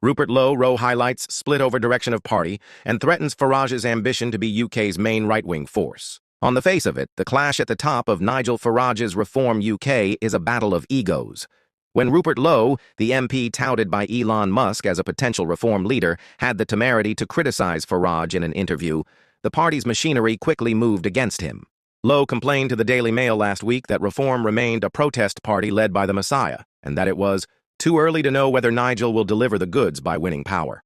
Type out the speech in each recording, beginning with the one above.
Rupert Lowe highlights split over direction of party and threatens Farage's ambition to be UK's main right-wing force. On the face of it, the clash at the top of Nigel Farage's Reform UK is a battle of egos. When Rupert Lowe, the MP touted by Elon Musk as a potential reform leader, had the temerity to criticize Farage in an interview, the party's machinery quickly moved against him. Lowe complained to the Daily Mail last week that Reform remained a protest party led by the Messiah, and that it was too early to know whether Nigel will deliver the goods by winning power.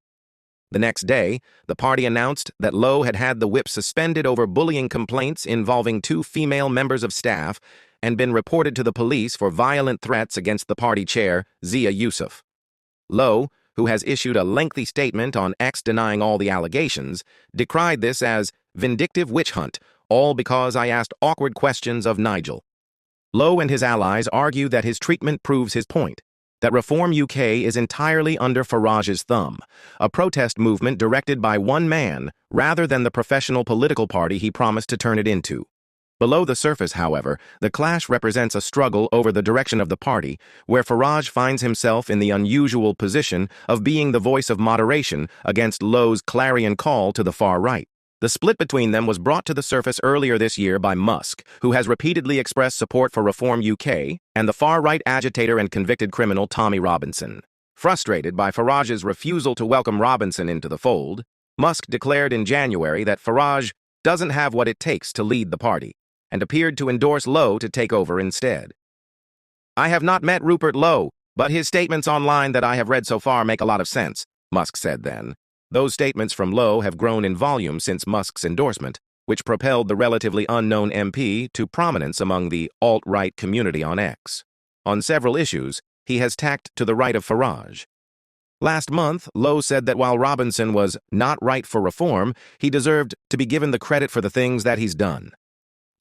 The next day, the party announced that Lowe had had the whip suspended over bullying complaints involving 2 female members of staff and been reported to the police for violent threats against the party chair, Zia Yusuf. Lowe, who has issued a lengthy statement on X denying all the allegations, decried this as vindictive witch hunt, all because I asked awkward questions of Nigel. Lowe and his allies argue that his treatment proves his point, that Reform UK is entirely under Farage's thumb, a protest movement directed by one man rather than the professional political party he promised to turn it into. Below the surface, however, the clash represents a struggle over the direction of the party, where Farage finds himself in the unusual position of being the voice of moderation against Lowe's clarion call to the far right. The split between them was brought to the surface earlier this year by Musk, who has repeatedly expressed support for Reform UK, and the far-right agitator and convicted criminal Tommy Robinson. Frustrated by Farage's refusal to welcome Robinson into the fold, Musk declared in January that Farage doesn't have what it takes to lead the party, and appeared to endorse Lowe to take over instead. I have not met Rupert Lowe, but his statements online that I have read so far make a lot of sense, Musk said then. Those statements from Lowe have grown in volume since Musk's endorsement, which propelled the relatively unknown MP to prominence among the alt-right community on X. On several issues, he has tacked to the right of Farage. Last month, Lowe said that while Robinson was not right for reform, he deserved to be given the credit for the things that he's done.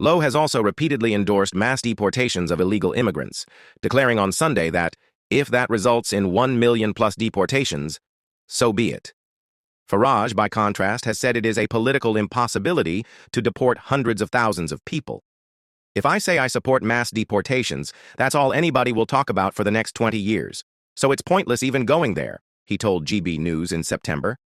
Lowe has also repeatedly endorsed mass deportations of illegal immigrants, declaring on Sunday that, if that results in 1 million plus deportations, so be it. Farage, by contrast, has said it is a political impossibility to deport hundreds of thousands of people. If I say I support mass deportations, that's all anybody will talk about for the next 20 years. So it's pointless even going there, he told GB News in September.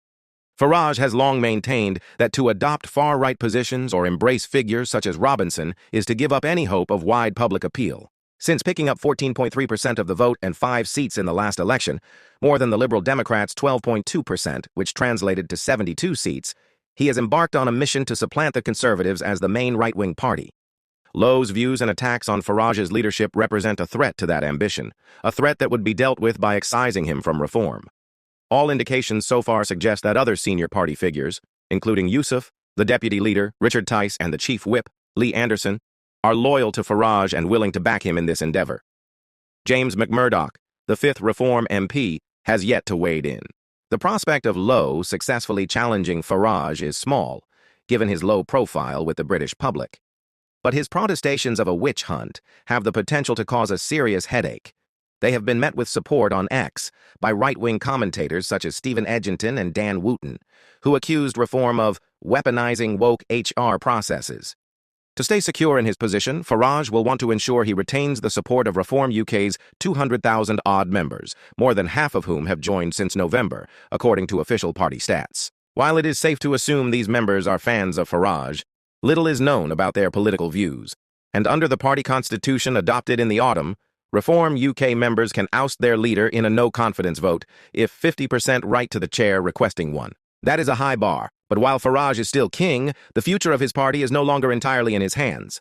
Farage has long maintained that to adopt far-right positions or embrace figures such as Robinson is to give up any hope of wide public appeal. Since picking up 14.3% of the vote and 5 seats in the last election, more than the Liberal Democrats' 12.2%, which translated to 72 seats, he has embarked on a mission to supplant the Conservatives as the main right-wing party. Lowe's views and attacks on Farage's leadership represent a threat to that ambition, a threat that would be dealt with by excising him from reform. All indications so far suggest that other senior party figures, including Yusuf, the deputy leader, Richard Tice, and the chief whip, Lee Anderson, are loyal to Farage and willing to back him in this endeavor. James McMurdoch, the 5th Reform MP, has yet to wade in. The prospect of Lowe successfully challenging Farage is small, given his low profile with the British public. But his protestations of a witch hunt have the potential to cause a serious headache. They have been met with support on X by right-wing commentators such as Stephen Edginton and Dan Wooten, who accused Reform of weaponizing woke HR processes. To stay secure in his position, Farage will want to ensure he retains the support of Reform UK's 200,000-odd members, more than half of whom have joined since November, according to official party stats. While it is safe to assume these members are fans of Farage, little is known about their political views, and under the party constitution adopted in the autumn, Reform UK members can oust their leader in a no-confidence vote if 50% right to the chair requesting one. That is a high bar, but while Farage is still king, the future of his party is no longer entirely in his hands.